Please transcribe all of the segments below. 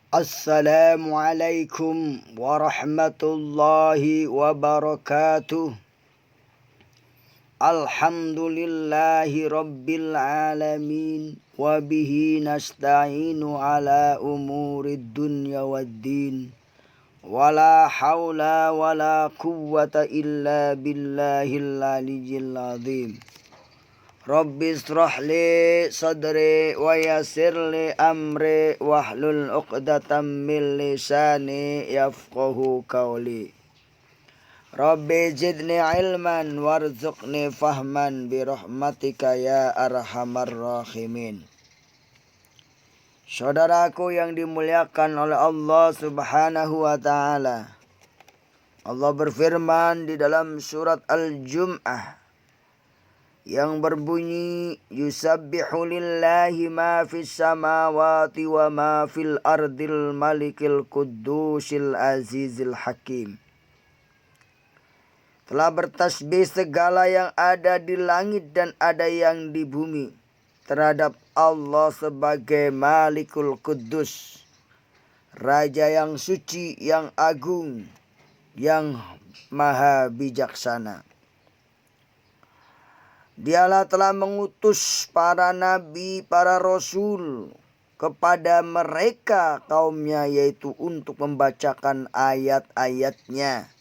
Assalamualaikum warahmatullahi wabarakatuh. Alhamdulillahi rabbil alamin. Wabihi nasta'inu ala umurid dunya waddin. Wala hawla wala quwwata illa billahil aliyyil azim. Rabbi israh li sadri wa yassir li amri wahlul 'uqdatam min lisani yafqahu qawli. Rabbi zidni ilman warzuqni fahman bi rahmatika ya arhamar rahimin. Saudaraku yang dimuliakan oleh Allah Subhanahu wa taala. Allah berfirman di dalam surat Al-Jum'ah yang berbunyi, yusabbihu lillahi ma fis samawati wa ma fil ardil malikil quddusil azizil hakim. Telah bertasbih segala yang ada di langit dan ada yang di bumi terhadap Allah sebagai Malikul Quddus, Raja yang suci, yang agung, yang maha bijaksana. Dialah telah mengutus para nabi, para rasul kepada mereka kaumnya, yaitu untuk membacakan ayat-ayatnya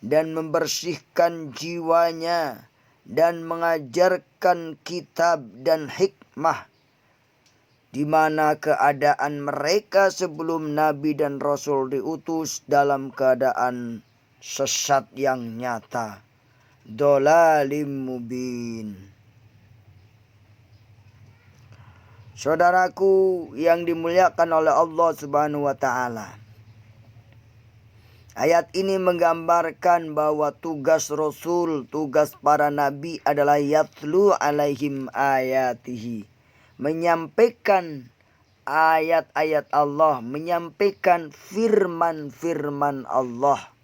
dan membersihkan jiwanya dan mengajarkan kitab dan hikmah, di mana keadaan mereka sebelum nabi dan rasul diutus dalam keadaan sesat yang nyata. Dolalim mubin. Saudaraku yang dimuliakan oleh Allah Subhanahu wa taala. Ayat ini menggambarkan bahwa tugas Rasul, tugas para nabi adalah yatlu alaihim ayatihi, menyampaikan ayat-ayat Allah, menyampaikan firman-firman Allah.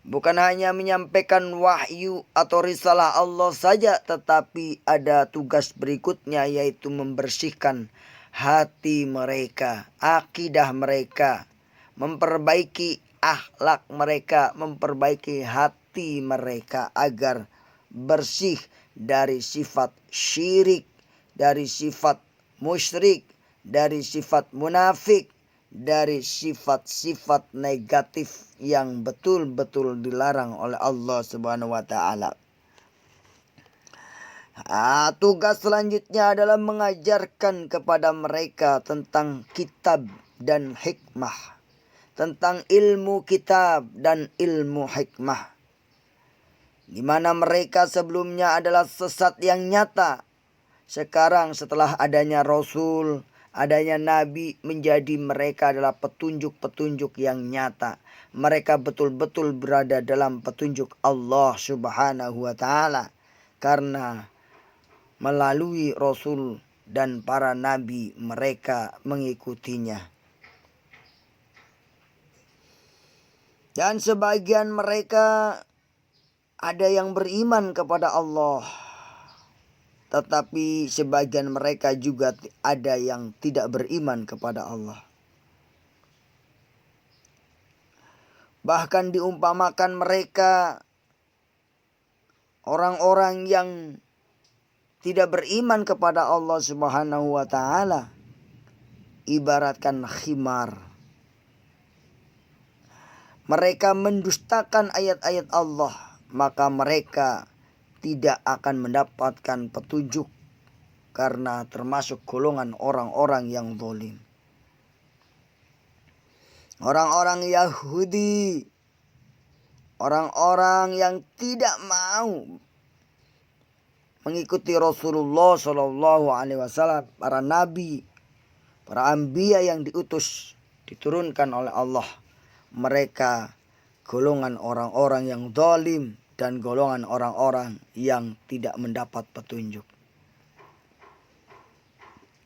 Bukan hanya menyampaikan wahyu atau risalah Allah saja, tetapi ada tugas berikutnya, yaitu membersihkan hati mereka, akidah mereka, memperbaiki akhlak mereka, memperbaiki hati mereka agar bersih dari sifat syirik, dari sifat musyrik, dari sifat munafik, dari sifat-sifat negatif yang betul-betul dilarang oleh Allah Subhanahu wa taala. Tugas selanjutnya adalah mengajarkan kepada mereka tentang kitab dan hikmah, tentang ilmu kitab dan ilmu hikmah, di mana mereka sebelumnya adalah sesat yang nyata. Sekarang setelah adanya Rasul, adanya Nabi, menjadi mereka adalah petunjuk-petunjuk yang nyata. Mereka betul-betul berada dalam petunjuk Allah Subhanahu wa taala, karena melalui Rasul dan para Nabi mereka mengikutinya. Dan sebagian mereka ada yang beriman kepada Allah, tetapi sebagian mereka juga ada yang tidak beriman kepada Allah. Bahkan diumpamakan mereka orang-orang yang tidak beriman kepada Allah Subhanahu wa taala ibaratkan khimar. Mereka mendustakan ayat-ayat Allah, maka mereka tidak akan mendapatkan petunjuk karena termasuk golongan orang-orang yang zalim. Orang-orang Yahudi, orang-orang yang tidak mau mengikuti Rasulullah Shallallahu Alaihi Wasallam, para nabi, para anbiya yang diturunkan oleh Allah, mereka golongan orang-orang yang zalim dan golongan orang-orang yang tidak mendapat petunjuk.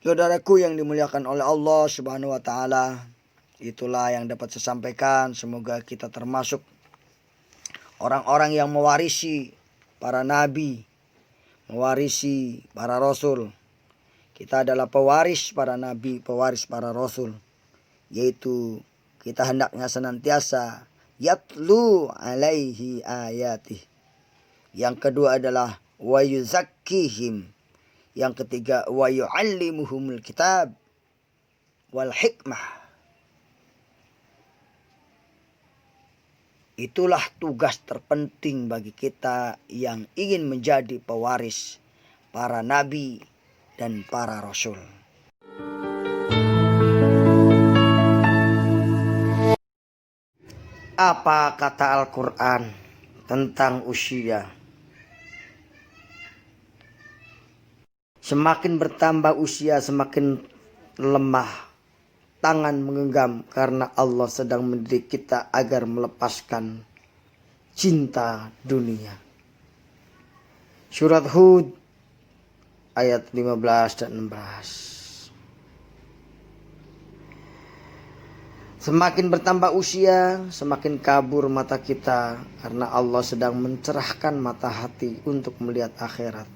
Saudaraku yang dimuliakan oleh Allah Subhanahu wa taala, itulah yang dapat saya sampaikan. Semoga kita termasuk orang-orang yang mewarisi para nabi, mewarisi para rasul. Kita adalah pewaris para nabi, pewaris para rasul. yaitu kita hendaknya senantiasa yatlu alaihi ayatih. Yang kedua adalah wa yuzakkihim. Yang ketiga wa yu'allimuhumul kitab wal hikmah. Itulah tugas terpenting bagi kita yang ingin menjadi pewaris para nabi dan para rasul. Apa kata Al-Quran tentang usia? Semakin bertambah usia, semakin lemah tangan menggenggam, karena Allah sedang mendidik kita agar melepaskan cinta dunia. Surat Hud ayat 15 dan 16. Semakin bertambah usia, semakin kabur mata kita, karena Allah sedang mencerahkan mata hati untuk melihat akhirat.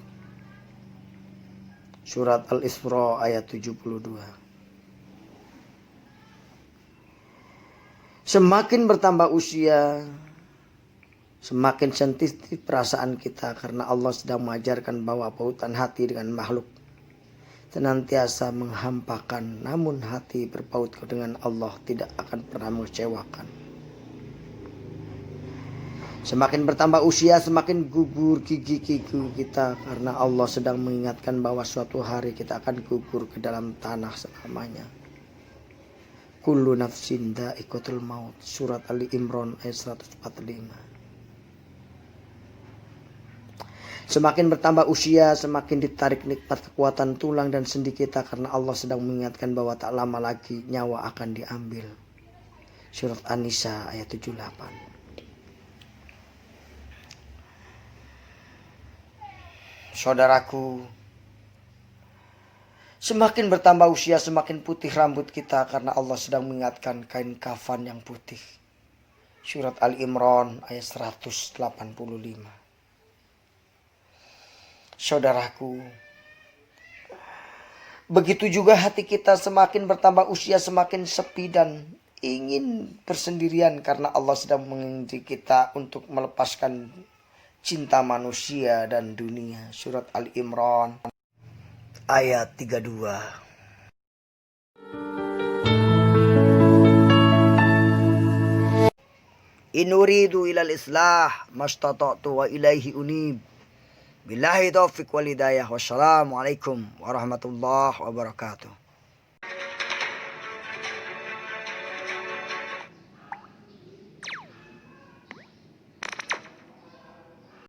Surat Al-Isra ayat 72. Semakin bertambah usia, semakin sensitif perasaan kita, karena Allah sedang mengajarkan bahwa pautan hati dengan makhluk senantiasa menghampakan, namun hati berpaut dengan Allah tidak akan pernah mengecewakan. Semakin bertambah usia, semakin gugur gigi-gigi kita, karena Allah sedang mengingatkan bahwa suatu hari kita akan gugur ke dalam tanah selamanya. Kullu nafsin dha'iqatul maut. Surat Ali Imran ayat 145. Semakin bertambah usia, semakin ditarik nikmat kekuatan tulang dan sendi kita, karena Allah sedang mengingatkan bahwa tak lama lagi nyawa akan diambil. Surat An-Nisa ayat 78. Saudaraku, semakin bertambah usia, semakin putih rambut kita, karena Allah sedang mengingatkan kain kafan yang putih. Surat Al-Imran ayat 185. Saudaraku, begitu juga hati kita semakin bertambah usia, semakin sepi dan ingin bersendirian, karena Allah sedang mengingatkan kita untuk melepaskan cinta manusia dan dunia. Surat Al-Imran ayat 32. In uridu ilal islah mastata'tu wa ilaihi unib. Billahi taufiq wal hidayah. Wassalamualaikum warahmatullahi wabarakatuh.